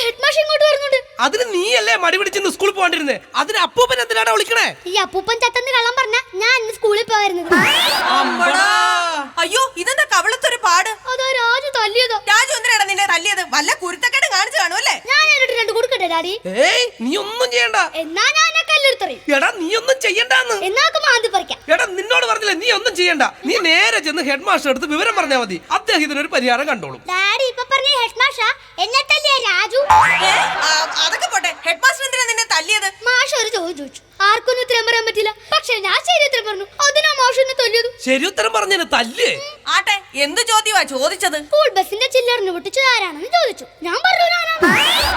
Head മാഷ് ഇങ്ങോട്ട് വരുന്നുണ്ട്. അതിന് നീയല്ലേ മടി പിടിച്ച് സ്കൂളിൽ പോകാണ്ടിരുന്നേ? അതിന് അപ്പൂപ്പൻ എന്തിനാണ് വിളിക്കണേ? ഈ അപ്പൂപ്പൻ ചത്തന്ന് കള്ളം പറഞ്ഞ ഞാൻ ഇന്ന് സ്കൂളിൽ പോയിരുന്നത്. അയ്യോ, ഇതെന്താ കവളത്തൊരു പാട്? അതാ രാജു തല്ലിയതോ. രാജു എന്തിനാണ് നിന്നെ തല്ലിയത്? വല്ല കുരുത്തക്കേട് കാണിച്ചു കാണുമല്ലേ? ഞാൻ എന്നിട്ട് 2 കൊടുക്കട്ടെ ഡാഡി? ഏയ്, നീ ഒന്നും ചെയ്യണ്ട. എന്നാ ഞാൻ കല്ലെടുത്തറിയും. എടാ, നീ ഒന്നും ചെയ്യണ്ടെന്ന്. എന്നാക്ക് മാന്തി പറിക്കാം. എടാ, നിന്നോട് പറഞ്ഞില്ലേ നീ ഒന്നും ചെയ്യണ്ട. നീ നേരെ ചെന്ന് ഹെഡ് മാസ്റ്റർ അടുത്ത് വിവരം പറഞ്ഞാൽ മതി. അദ്ദേഹം ഇതിനൊരു പരിഹാരം കണ്ടോളും. ഡാഡി ഇപ്പൊ പറഞ്ഞ ഹെഡ് മാഷാ എന്നെ തല്ലിയ രാജു. അതൊക്കെ പോട്ടെ, ഹെഡ് മാസ്റ്റർ എന്തിനാ നിന്നെ തല്ലിയത്? മാഷ് ഒരു ചോദിച്ചു. ആർക്കൊന്നും ഉത്തരം പറയാൻ പറ്റില്ല. പക്ഷെ ഞാൻ ശരി ഉത്തരം പറഞ്ഞു. അതിനാ മാഷിനെ തല്ലിയത്. ശരി ഉത്തരം പറഞ്ഞതിന് തല്ല്. ആട്ടെ, എന്ത് ചോദ്യമാ ചോദിച്ചത്? സ്കൂൾ ബസിന്റെ ചില്ലറിന് പൊട്ടിച്ചത് ആരാണെന്ന് ചോദിച്ചു. ഞാൻ പറഞ്ഞു ഞാനാണ്.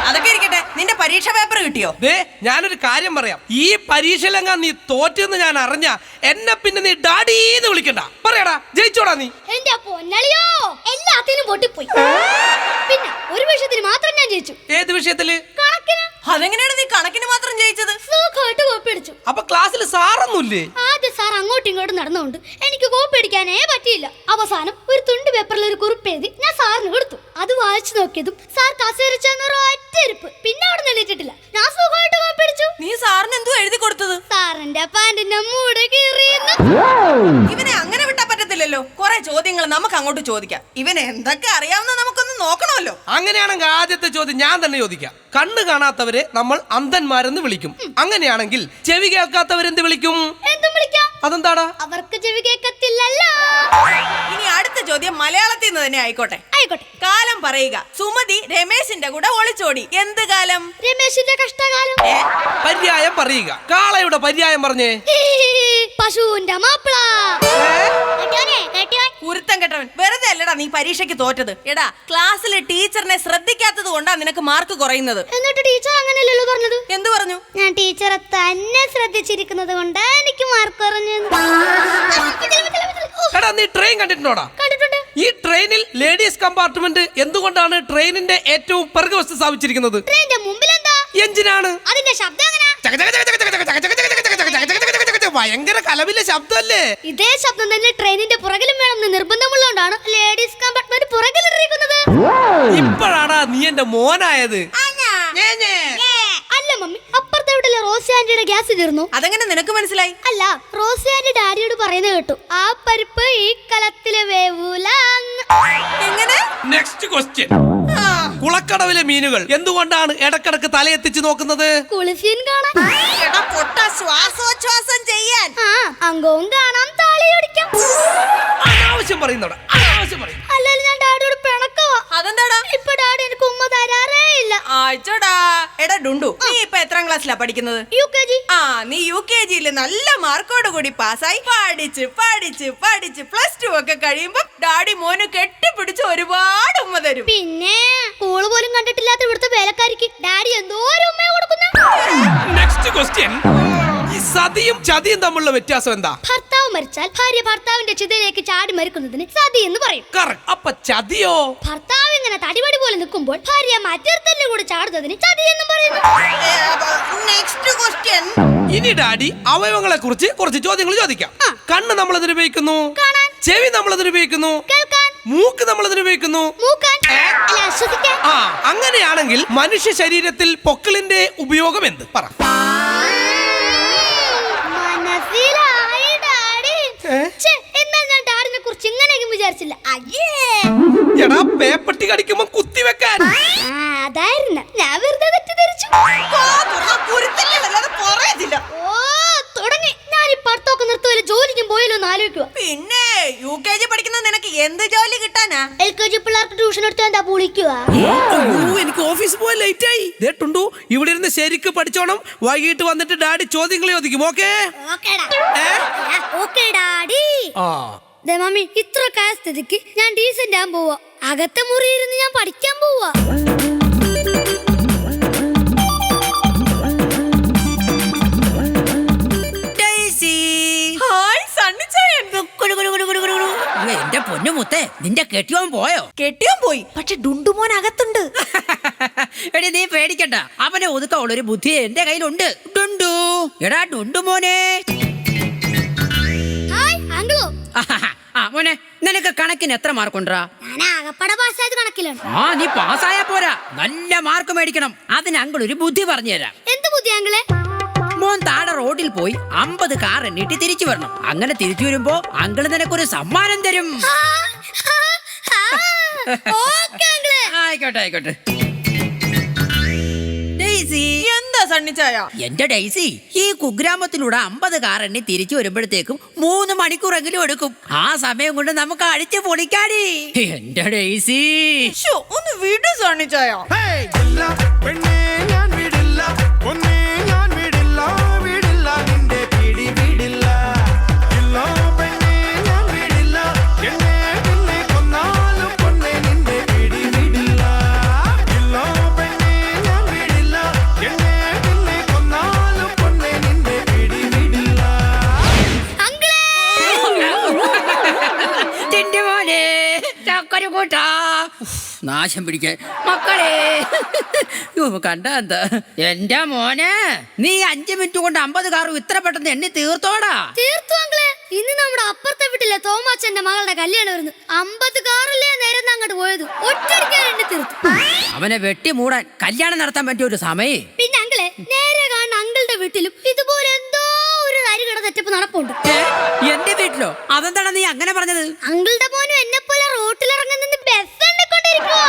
അതൊക്കെ ഇരിക്കട്ടെ, നിന്റെ പരീക്ഷ പേപ്പർ കിട്ടിയോ? ദേ, ഞാനൊരു കാര്യം പറയാം. ഈ പരീക്ഷയിലെങ്ങാൻ നീ തോറ്റെന്ന് ഞാൻ അറിഞ്ഞ എന്നെ പിന്നെ നീ ഡാഡീന്ന് വിളിക്കണ്ട. പറയടാ, ജയിച്ചോടാ നീ. എന്റെ പൊന്നളിയോ, എല്ലാത്തിനും പൊട്ടിപ്പോയി. പിന്നെ ഒരു വിഷയത്തിന് മാത്രം ഞാൻ ജയിച്ചു. ഏത് വിഷയത്തില്? കണക്കിന്. അതെങ്ങനെയാണ് നീ കണക്കിന് മാത്രം ജയിച്ചത്? സുഖമായിട്ട് കോപ്പി അടിച്ചു. അപ്പൊ ക്ലാസ്സിൽ സാറൊന്നുമില്ലേ? ആദ്യം സാർ അങ്ങോട്ടും ഇങ്ങോട്ടും നടന്നുകൊണ്ട് എനിക്ക് കോപ്പി അടിക്കാനേ പറ്റിയില്ല. അവസാനം ഒരു തുണ്ട് പേപ്പറിൽ ഒരു കുറിപ്പ് എഴുതി ഞാൻ സാറിന് കൊടുത്തു. അത് വായിച്ചു നോക്കിയതും സാർ ഒറ്റയിരിപ്പ്. പിന്നെ അവിടെ നിന്നിട്ടില്ല. ഞാൻ സുഖമായിട്ട് കോപ്പി അടിച്ചു. നീ സാറിന് എന്തോ എഴുതി കൊടുത്തത്? സാറിന്റെ പാന്റിന്റെ മൂട് കീറിയെന്ന്. ഇവനെ അങ്ങനെ വിട്ടാ പറ്റത്തില്ലല്ലോ. കുറെ ചോദ്യങ്ങൾ നമുക്ക് അങ്ങോട്ട് ചോദിക്കാം. ഇവന് എന്തൊക്കെ അറിയാവുന്ന നമുക്കൊന്ന് നോക്കണമല്ലോ. അങ്ങനെയാണെങ്കിൽ ആദ്യത്തെ ചോദ്യം ഞാൻ തന്നെ ചോദിക്കാം. കണ്ണ് കാണാത്തവരെ നമ്മൾ അന്ധന്മാരെന്ന് വിളിക്കും. അങ്ങനെയാണെങ്കിൽ ചെവി കേൾക്കാത്തവരെന്ത് വിളിക്കും? എന്തും വിളിക്കാം. അതെന്താടാ? അവർക്ക് ചെവി കേൾക്കത്തില്ലല്ലോ. ഇനി അടുത്ത ചോദ്യം മലയാളത്തിൽ നിന്ന് തന്നെ ആയിക്കോട്ടെ. ആയിക്കോട്ടെ. കാലം പറയുക. സുമതി രമേശിന്റെ കൂടെ ഒളിച്ചോടി. എന്ത് കാലം? രമേശിന്റെ കഷ്ടകാലം. പര്യായം പറയുക. കാളയുടെ പര്യായം പറഞ്ഞേ. പശുവിന്റെ മാപ്പിള. കുരുത്തം കെട്ടവൻ. വെറുതെ അല്ലടാ നീ പരീക്ഷയ്ക്ക് തോറ്റത്. എടാ, ക്ലാസ്സിൽ ടീച്ചറിനെ ശ്രദ്ധിക്കാത്തത് കൊണ്ടാ നിനക്ക് മാർക്ക് കുറയുന്നത്. എന്നിട്ട് ടീച്ചർ അങ്ങനെയല്ലല്ലോ പറഞ്ഞത്. എന്ത് പറഞ്ഞു? ഞാൻ ടീച്ചറെ തന്നെ ശ്രദ്ധിച്ചിരിക്കുന്നത് കൊണ്ട് എനിക്ക് മാർക്ക് കുറഞ്ഞു. എടാ, നീ ട്രെയിൻ കണ്ടിട്ടുണ്ടോടാ? കണ്ടിട്ടുണ്ട്. ഈ ട്രെയിനിൽ ലേഡീസ് കമ്പാർട്ട്മെന്റ് എന്തുകൊണ്ടാണ് ട്രെയിനിന്റെ ഏറ്റവും പിറകുവശത്ത് സ്ഥാപിച്ചിരിക്കുന്നത്? ട്രെയിനിന്റെ മുമ്പിൽ എന്താ? എഞ്ചിനാണ്. അതിന്റെ ശബ്ദം എങ്ങനാ? ഭയങ്കര കലവിലെ ശബ്ദമല്ലേ? ഇതേ ശബ്ദം തന്നെ ട്രെയിനിന്റെ പുറകിലും വേണമെന്ന് നിർബന്ധമുള്ളതുകൊണ്ടാണ് ലേഡീസ് കമ്പാർട്ട്മെന്റ് പുറകിലിരിക്കുന്നത്. ഇപ്പോഴാണ് നീ എന്റെ മോനായത്. അല്ല മമ്മി, അപ്പുറത്തെ വീട്ടിലെ റോസി ആന്റിയുടെ ഗ്യാസ് തീർന്നു. അതെങ്ങനെ നിനക്ക് മനസ്സിലായി? അല്ല, റോസി ആന്റി ഡാഡിയോട് പറയുന്നത് കേട്ടു. ആ പരിപ്പ് ഈ കലത്തിലെ വേവൂല. എങ്ങനെ? Next question. കുളക്കടവിലെ മീനുകൾ എന്തുകൊണ്ടാണ് ഇടക്കിടക്ക് തലയെത്തിച്ച് നോക്കുന്നത്? കുളിസീൻ കാണാൻ. എടാ പൊട്ട, ശ്വാസോച്ഛ്വാസം ചെയ്യാൻ. അംഗവും കാണാൻ, താളിയോടിക്കാം. അനാവശ്യം പറയുന്നോടാ, അനാവശ്യം പറയും. അല്ലെങ്കിൽ ഞാൻ ഡാഡിയോട് പിണക്കവാ. അതെന്താടാ? ഇപ്പൊ ഡാഡി എനിക്ക് ഉമ്മ തരാറേ ഇല്ല. ആച്ചോടാ. എടാ ഡുണ്ടു, നീ ഇപ്പൊ എത്രാം ക്ലാസ്സിലാ പഠിക്കുന്നത്? UKG. നീ UKG-യിൽ നല്ല മാർക്കോട് കൂടി പാസ്സായി പഠിച്ച് പഠിച്ച് പഠിച്ച് +2 ഒക്കെ കഴിയുമ്പോ ഡാഡി മോന് കെട്ടിപ്പിടിച്ച് ഒരുപാട് ഉമ്മ തരും. പിന്നെ സ്കൂള് പോലും കണ്ടിട്ടില്ലാത്ത ഇവിടുത്തെ വേലക്കാരിക്ക് ഡാഡി എന്തോരം ഉമ്മ കൊടുക്കുന്ന. Next question. ഈ സതിയും ചതിയും തമ്മിലുള്ള വ്യത്യാസം എന്താ? ഭർത്താവ് മരിച്ചാൽ ഭാര്യ ഭർത്താവിന്റെ ചിതയിലേക്ക് ചാടി മരിക്കുന്നതിന് സതി എന്ന് പറയും. അപ്പൊ ചതിയോ? ഭർത്താവ് ഇങ്ങനെ തടിപടി പോലെ നിൽക്കുമ്പോൾ ഭാര്യ മറ്റൊരുത്തന്റെ കൂടെ ചാടുന്നതിന് ചതി എന്ന് പറയുന്നു. Next question. ഇനി ഡാഡി അവയവങ്ങളെ കുറിച്ച് കുറച്ച് ചോദ്യങ്ങൾ ചോദിക്കാം. കണ്ണ് നമ്മൾ എന്തിനു ഉപയോഗിക്കുന്നു? കാണാൻ. ചെവി നമ്മൾ എന്തിനു ഉപയോഗിക്കുന്നു? കേൾക്കാൻ. മൂക്ക് നമ്മൾ എന്തിനു ഉപയോഗിക്കുന്നു? മൂക്കാൻ. അല്ല, ശ്വസിക്കാൻ. അങ്ങനെയാണെങ്കിൽ മനുഷ്യ ശരീരത്തിൽ പൊക്കിളിന്റെ ഉപയോഗം എന്ത്? പറ. മനസ്സിലായി ഡാഡി. എന്നാൽ ഞാൻ ഡാഡിനെ കുറിച്ച് ഇങ്ങനെയൊന്നും വിചാരിച്ചില്ല. എടാ, പേപ്പട്ടി കടിക്കുമ്പോ കുത്തി വെക്കാൻ. അതായിരുന്നു ഞാൻ വെറുതെ തെറ്റിദ്ധരിച്ചു. ഓ, തുടങ്ങി. ഞാൻ ഈ പഠിത്തമൊക്കെ നിർത്തുവല്ലോ, ജോലിക്കും പോയല്ലോ എന്ന് ആലോചിക്കുക. പിന്നെ UKG പഠിക്കുന്ന നിനക്ക് എന്ത് ജോലി കിട്ടാനാ? LKG പിള്ളേർക്ക് ട്യൂഷൻ എടുത്ത് എന്താ പൊളിക്കുക? എനിക്ക് ഓഫീസിൽ പോകാൻ ലേറ്റ് ആയി. ദേട്ടുണ്ടു, ഇവിടെ ഇരുന്ന് ശരിക്ക് പഠിച്ചോണം. വൈകിട്ട് വന്നിട്ട് ഡാഡി ചോദ്യങ്ങൾ ചോദിക്കും. ഓക്കേ? Okay daddy. മമ്മി, ഇത്ര കായ സ്ഥിതിക്ക് ഞാൻ ഡീസന്റ് ആകാൻ പോവാ. അകത്തെ മുറിയിരുന്ന് ഞാൻ പഠിക്കാൻ പോവാ. എന്റെ പൊന്നു മുത്തേ, നിന്റെ കെട്ടിയോൻ പോയോ? കെട്ടിയോൻ പോയി, പക്ഷെ ഡുണ്ടുമോൻ അകത്തുണ്ട്. എടി നീ പേടിക്കണ്ട, അവനെ ഒതുക്കാനുള്ള ഒരു ബുദ്ധി എന്റെ കയ്യിലുണ്ട്. ഡുണ്ടു, എടാ ഡുണ്ടുമോനെ. ആ മോനെ, നിനക്ക് കണക്കിന് എത്ര മാർക്കുണ്ടാ? ഞാൻ ആകപ്പട പാസ്സായത് കണക്കിലാണ്. ആ, നീ പാസ്സായാ പോരാ, നല്ല മാർക്ക് മേടിക്കണം. അതിന് അങ്കിൾ ഒരു ബുദ്ധി പറഞ്ഞു തരാം. എന്ത് ബുദ്ധി അങ്കിളെ? മോൻ താഴെ റോഡിൽ പോയി 50 കാർ എണ്ണീട്ട് തിരിച്ചു വരണം. അങ്ങനെ തിരിച്ചു വരുമ്പോ അങ്കിള് നിനക്കൊരു സമ്മാനം തരും. ഓക്കേ അങ്കിളെ. ആയിക്കോട്ടെ ആയിക്കോട്ടെ. ഡെയ്സി, എന്താ സണ്ണിച്ചായ? എന്റെ ഡെയ്സി, ഈ കുഗ്രാമത്തിലൂടെ 50 കാർ എണ്ണി തിരിച്ചു വരുമ്പോഴത്തേക്കും 3 മണിക്കൂറെങ്കിലും എടുക്കും. ആ സമയം കൊണ്ട് നമുക്ക് അടിച്ചു പൊളിക്കാടി. എന്റെ ഡെയ്സി, ശ്ശോ, ഒന്ന് വിട് സണ്ണിച്ചായ. ഹേയ്, ഇല്ല, പെണ്ണേ ഞാൻ വിടില്ല, പൊന്നേ ഞാൻ വിടില്ല, വിടില്ല, നിന്റെ പിടി വിടില്ല. ഇല്ല, പെണ്ണേ ഞാൻ വിടില്ല, എന്നെ പിന്നെ കൊന്നാലും പൊന്നേ നിന്റെ പിടി വിടില്ല. ഇല്ല, പെണ്ണേ ഞാൻ വിടില്ല, എന്നെ പിന്നെ കൊന്നാലും പൊന്നേ നിന്റെ പിടി വിടില്ല. അങ്കിളെ. എന്റെ മോനെ ചക്കര കൂട്ടാ, നാശം പിടിക്കാൻ മക്കളെ. കണ്ട എന്താ എന്റെ മോനെ, നീ 5 മിനിറ്റ് കൊണ്ട് 50 കാറും ഇത്ര പെട്ടെന്ന് എണ്ണി തീർത്തോടാ. തീർത്തു അങ്കിളെ. ഇന്ന് നമ്മുടെ അപ്പുറത്തെ വീട്ടിലെ തോമാച്ചന്റെ മകളുടെ കല്യാണം വരുന്നു. 50 കാറല്ലേ നേരം അങ്ങോട്ട് പോയത്. ഒറ്റടിക്കാൻ എണ്ണി തീർത്തു. അവനെ വെട്ടി മൂടാൻ കല്യാണം നടത്താൻ പറ്റിയ ഒരു സമയേ. പിന്നെ അങ്കിളെ, നേരെ കാണുന്ന അങ്കിളുടെ വീട്ടിലും ഇതുപോലെ എന്തോ ഒരു തരികട തെറ്റപ്പ് നടപ്പുണ്ട്. എന്റെ വീട്ടിലോ? അതെന്താണ് നീ അങ്ങനെ പറഞ്ഞത്? അങ്കിളുടെ മോനും എന്നെ പോലെ റോട്ടിലിറങ്ങുന്ന ബസ് എണ്ണിക്കൊണ്ടിരിക്കുവാ.